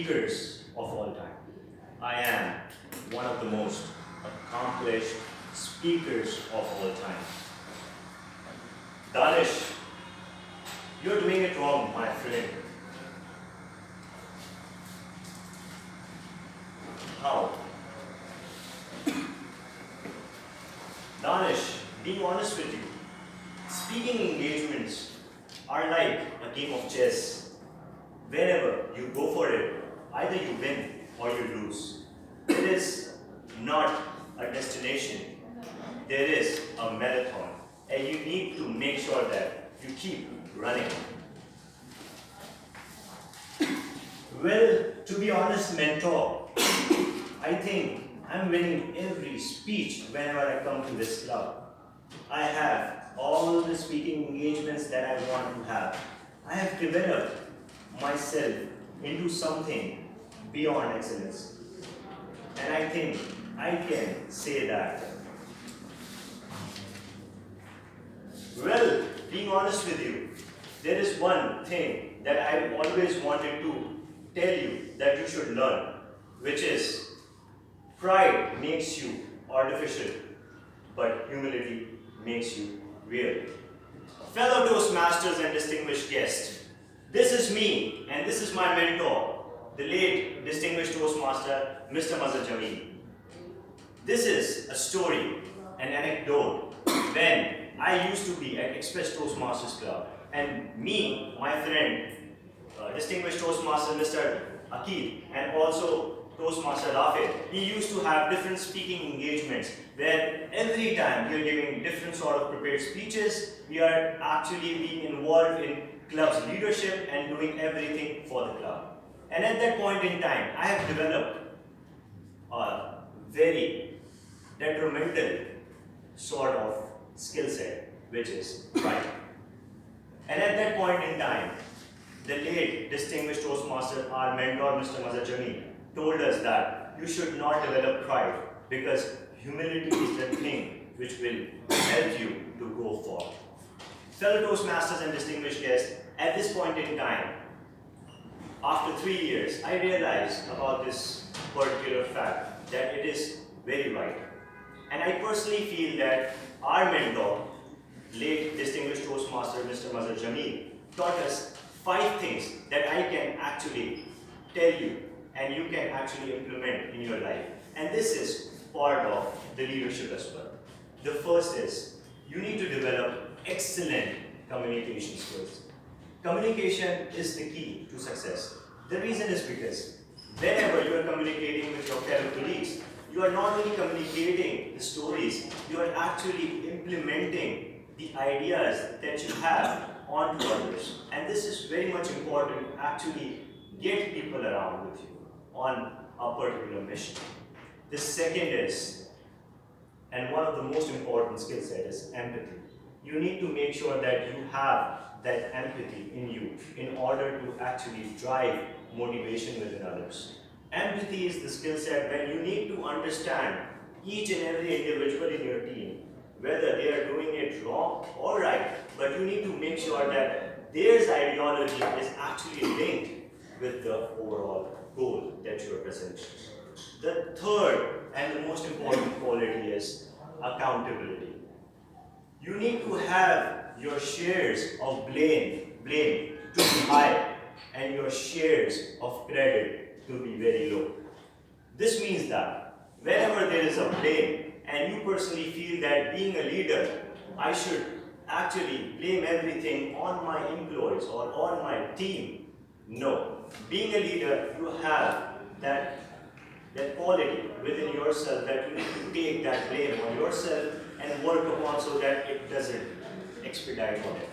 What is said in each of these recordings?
speakers of all time. I am one of the most accomplished speakers of all time. Danish, you're doing it wrong, my friend. How? Danish, being honest with you, speaking engagements are like a game of chess. Whenever you go for it, either you win or you lose. It is not a destination. There is a marathon, and you need to make sure that you keep running. Well, to be honest, mentor, I think I'm winning every speech whenever I come to this club. I have all the speaking engagements that I want to have. I have developed myself into something beyond excellence. And I think I can say that. Well, being honest with you, there is one thing that I always wanted to tell you that you should learn, which is pride makes you artificial, but humility makes you real. Fellow Toastmasters and distinguished guests, this is me and this is my mentor, the late distinguished Toastmaster, Mr. Mazhar Jamil. This is a story, an anecdote, when I used to be at Express Toastmasters Club, and me, my friend, distinguished Toastmaster Mr. Akil, and also Toastmaster Rafid, we used to have different speaking engagements where every time we are giving different sort of prepared speeches, we are actually being involved in club's leadership and doing everything for the club. And at that point in time, I have developed a very detrimental sort of skill set, which is pride. And at that point in time, the late distinguished Toastmaster, our mentor, Mr. Mazhar Jamil, told us that you should not develop pride because humility is the thing which will help you to go forward. Fellow Toastmasters and distinguished guests, at this point in time, after 3 years, I realized about this particular fact that it is very right. And I personally feel that our mentor, late distinguished Toastmaster Mr. Mazhar Jamil, taught us 5 things that I can actually tell you and you can actually implement in your life. And this is part of the leadership as well. The first is, you need to develop excellent communication skills. Communication is the key to success. The reason is because whenever you are communicating with your fellow colleagues, you are not only communicating the stories, you are actually implementing the ideas that you have onto others. And this is very much important to actually get people around with you on a particular mission. The second is, and one of the most important skill set is empathy. You need to make sure that you have that empathy in you in order to actually drive motivation within others. Empathy is the skill set when you need to understand each and every individual in your team, whether they are doing it wrong or right, but you need to make sure that their ideology is actually linked with the overall goal that you are presenting. The third and the most important quality is accountability. You need to have your shares of blame to be high and your shares of credit to be very low. This means that whenever there is a blame and you personally feel that being a leader, I should actually blame everything on my employees or on my team. No. Being a leader, you have that quality within yourself that you need to take that blame on yourself and work upon so that it doesn't expedite on it.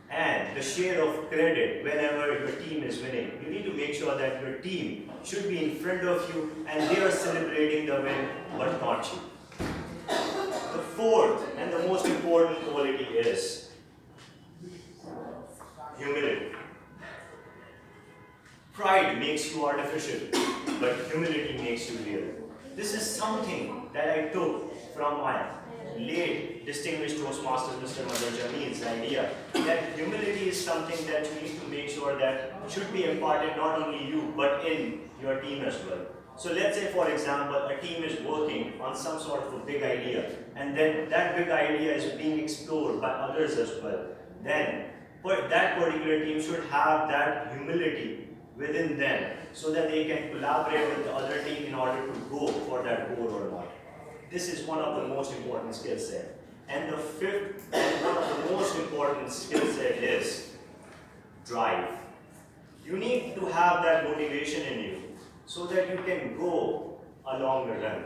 And the share of credit whenever your team is winning, you need to make sure that your team should be in front of you and they are celebrating the win, but not you. The fourth and the most important quality is humility. Pride makes you artificial, but humility makes you real. This is something that I took from my late distinguished Toastmaster Mr. Mazhar Jamil's idea that humility is something that you need to make sure that should be imparted not only you but in your team as well. So let's say, for example, a team is working on some sort of a big idea, and then that big idea is being explored by others as well. Then that particular team should have that humility within them so that they can collaborate with the other team in order to go for that goal or not. This is one of the most important skill set. And the fifth and one of the most important skill set is drive. You need to have that motivation in you so that you can go a longer run.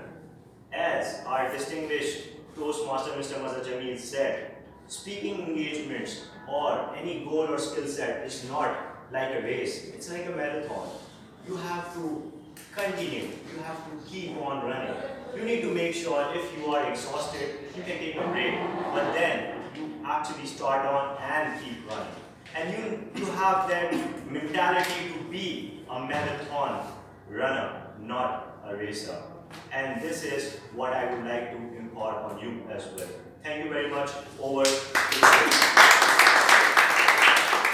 As our distinguished Toastmaster Mr. Mazhar Jamil said, speaking engagements or any goal or skill set is not like a race, it's like a marathon. You have to continue, you have to keep on running. You need to make sure if you are exhausted, you can take a break, but then you actually start on and keep running. And you have that mentality to be a marathon runner, not a racer. And this is what I would like to impart on you as well. Thank you very much. Over to you.